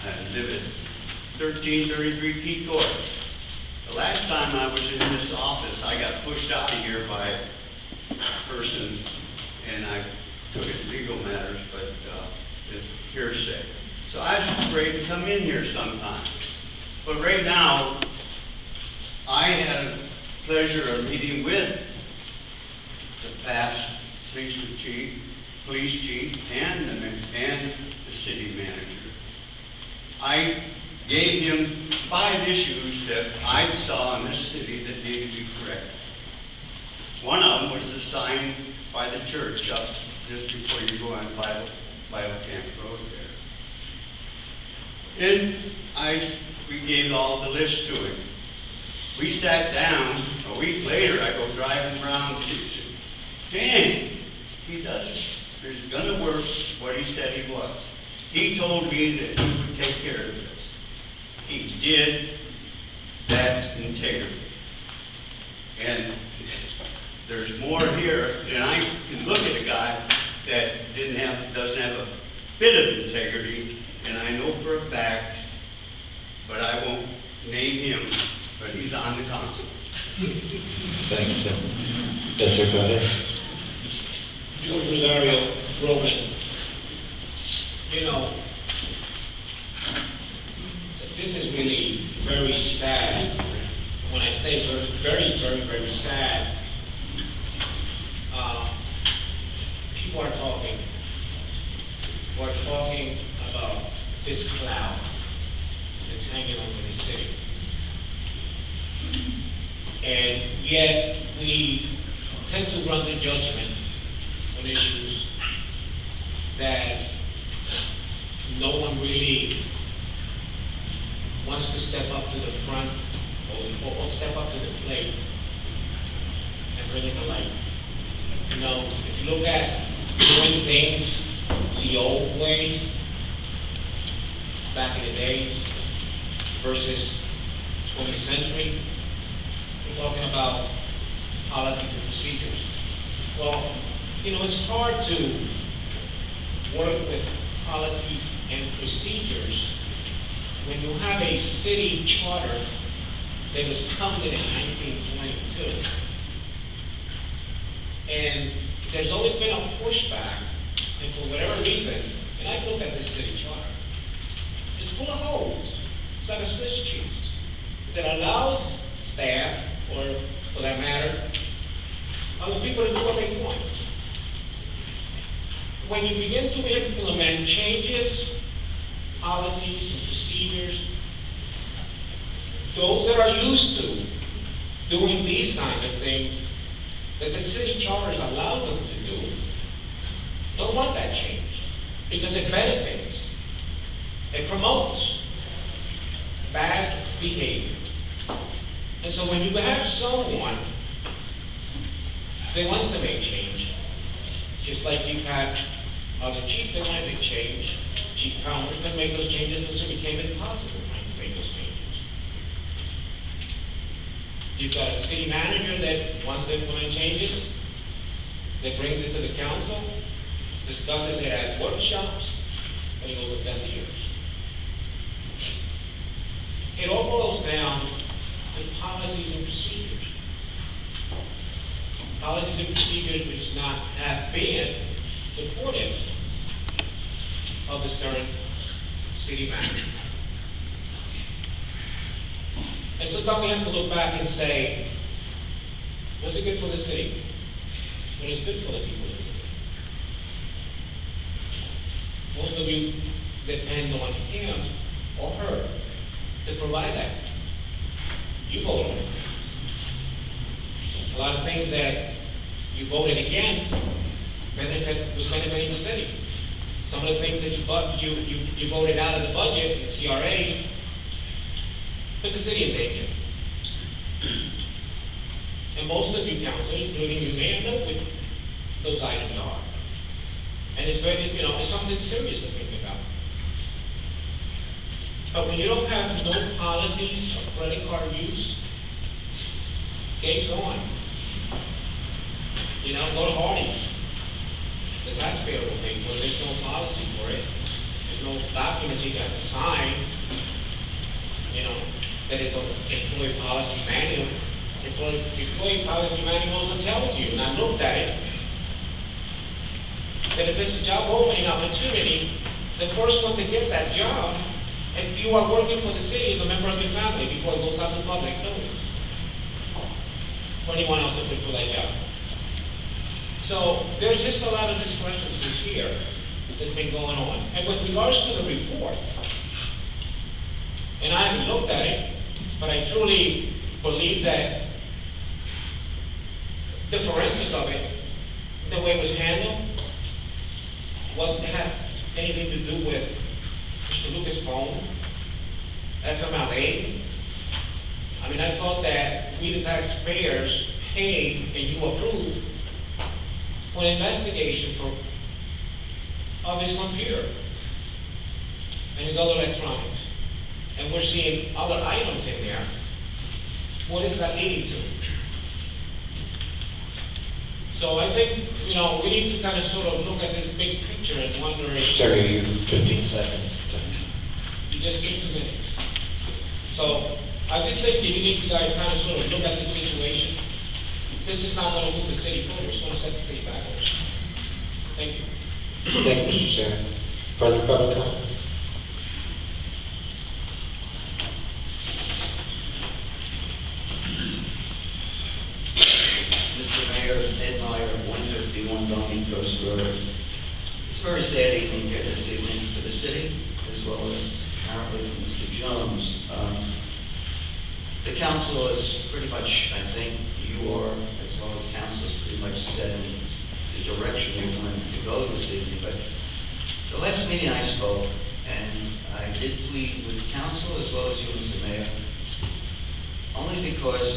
I live at 1333 P Court. The last time I was in this office, I got pushed out of here by a person, and I took it legal matters, but it's hearsay. So I was afraid to come in here sometime. But right now, I had a pleasure of meeting with the past police chief and the city manager. I gave him 5 issues that I saw in this city that needed to be corrected. One of them was the sign by the church up just before you go on Bible Camp Road there. And we gave all the list to him. We sat down. A week later, I go driving around. Dang, he does it. He's going to work what he said he was. He told me that he would take care of this. He did. That's integrity. And there's more here, and I can look at a guy that doesn't have a bit of integrity, and I know for a fact, but I won't name him, but he's on the council. Thanks, sir. Yes, sir, go ahead. George Rosario, Roman. You know, this is really very sad. When I say very, very, very sad, people are talking. We're talking about this cloud that's hanging over the city. And yet we tend to run the judgment on issues that no one really wants to step up to the front or step up to the plate and bring it to light. You know, if you look at doing things the old ways, back in the days, versus 20th century, we're talking about policies and procedures. Well, you know, it's hard to work with policies and procedures when you have a city charter that was founded in 1922. And there's always been a pushback, and for whatever reason, and I've looked at this city charter, it's full of holes. It's like a Swiss cheese that allows staff, or for that matter, other people to do what they want. When you begin to implement changes, policies, and procedures, those that are used to doing these kinds of things that the city charters allow them to do, don't want that change because it benefits. It promotes bad behavior. And so when you have someone that wants to make change, just like you've had other chiefs that want to make change, chief powers that make those changes, until it became impossible to make those changes. You've got a city manager that wants to implement changes, that brings it to the council, discusses it at workshops, and it goes up down the years. It all boils down to policies and procedures. Policies and procedures which have been supportive of this current city manager. And sometimes we have to look back and say, was it good for the city? What is good for the people of the city? Most of you depend on him or her to provide that. You vote on it. A lot of things that you voted against was benefiting the city. Some of the things that you voted out of the budget in CRA put the city in danger. And most of you council, including you, may know what those items are. And it's very, you know, it's something serious to think about. But when you don't have no policies of credit card use, game's on. You know, go to Hardee's. The taxpayer will pay for it. There's no policy for it. If there's no documents you got to sign, you know, that is an employee policy manual. Employee policy manual also tells you, and I looked at it, that if it's a job opening opportunity, the first one to get that job, if you are working for the city, is a member of your family before it goes out to public notice. For anyone else to put for that job. So there's just a lot of discrepancies here that's been going on. And with regards to the report, and I haven't looked at it, but I truly believe that the forensic of it, the way it was handled, wasn't have anything to do with Mr. Lucas' phone, FMLA. I mean, I thought that we, the taxpayers, paid and you approved for an investigation of his computer and his other electronics. And we're seeing other items in there. What is that leading to? So I think, you know, we need to kind of sort of look at this big picture and wonder if... Sir, you 15 seconds. You just took 2 minutes. So I just think that you need to kind of sort of look at the situation. This is not going to move the city forward. It's going to set the city backwards. Thank you. Thank you, Mr. Chairman. Further public comment? Mr. Mayor, Ed Meyer, 151 Belmont Coast Road. It's a very sad evening here this evening for the city, as well as apparently for Mr. Jones. The council is pretty much, I think, you are, as well as council, is pretty much setting the direction we want to go this evening. But the last meeting I spoke, and I did plead with council as well as you, Mr. Mayor, only because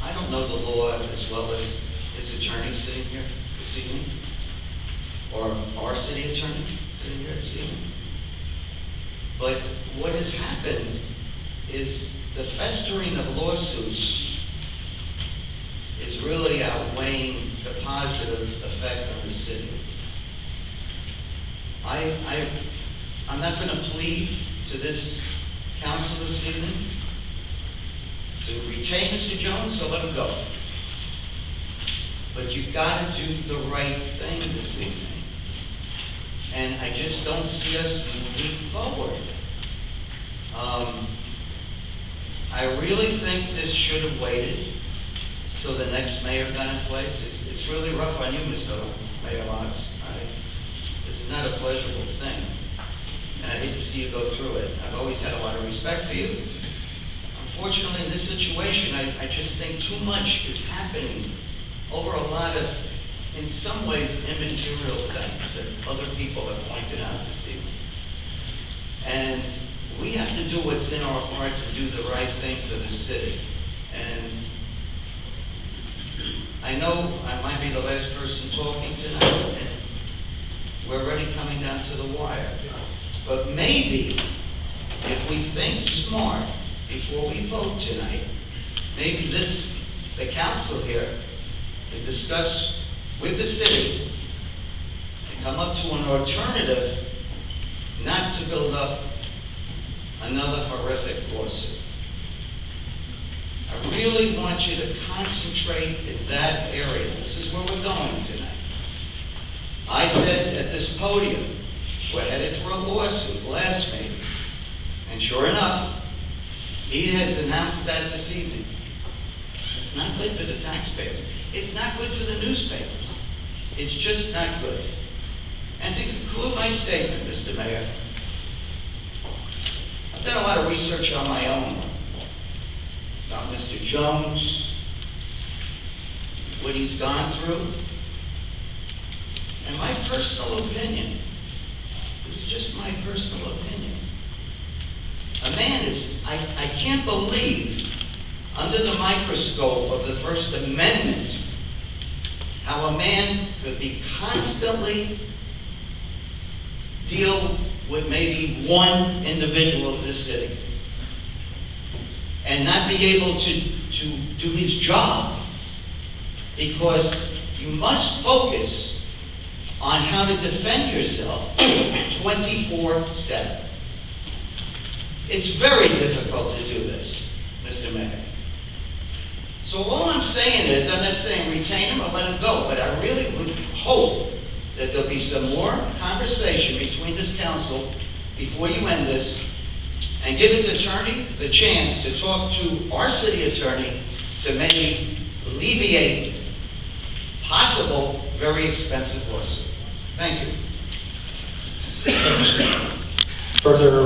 I don't know the law as well as his attorney sitting here this evening, or our city attorney sitting here this evening. But what has happened is the festering of lawsuits is really outweighing the positive effect on the city. I'm not going to plead to this council this evening to retain Mr. Jones or let him go. But you've got to do the right thing this evening. And I just don't see us moving forward. I really think this should have waited till the next mayor got in place. It's really rough on you, Mr. Mayor Locks. This is not a pleasurable thing. And I hate to see you go through it. I've always had a lot of respect for you. Unfortunately, in this situation, I just think too much is happening over a lot of, in some ways, immaterial things that other people have pointed out this evening. And we have to do what's in our hearts and do the right thing for the city. And I know I might be the last person talking tonight, and we're already coming down to the wire. But maybe, if we think smart before we vote tonight, maybe the council here, to discuss with the city and come up to an alternative not to build up another horrific lawsuit. I really want you to concentrate in that area. This is where we're going tonight. I said at this podium, we're headed for a lawsuit last meeting. And sure enough, he has announced that this evening. It's not good for the taxpayers. It's not good for the newspapers. It's just not good. And to conclude my statement, Mr. Mayor, I've done a lot of research on my own about Mr. Jones, what he's gone through. And my personal opinion, this is just my personal opinion, a man is, I can't believe, under the microscope of the First Amendment, how a man could be constantly deal with maybe one individual of this city and not be able to do his job, because you must focus on how to defend yourself 24/7. It's very difficult to do this, Mr. Mayor. So all I'm saying is, I'm not saying retain him or let him go, but I really would hope that there'll be some more conversation between this council before you end this, and give his attorney the chance to talk to our city attorney to maybe alleviate possible very expensive lawsuit. Thank you. Further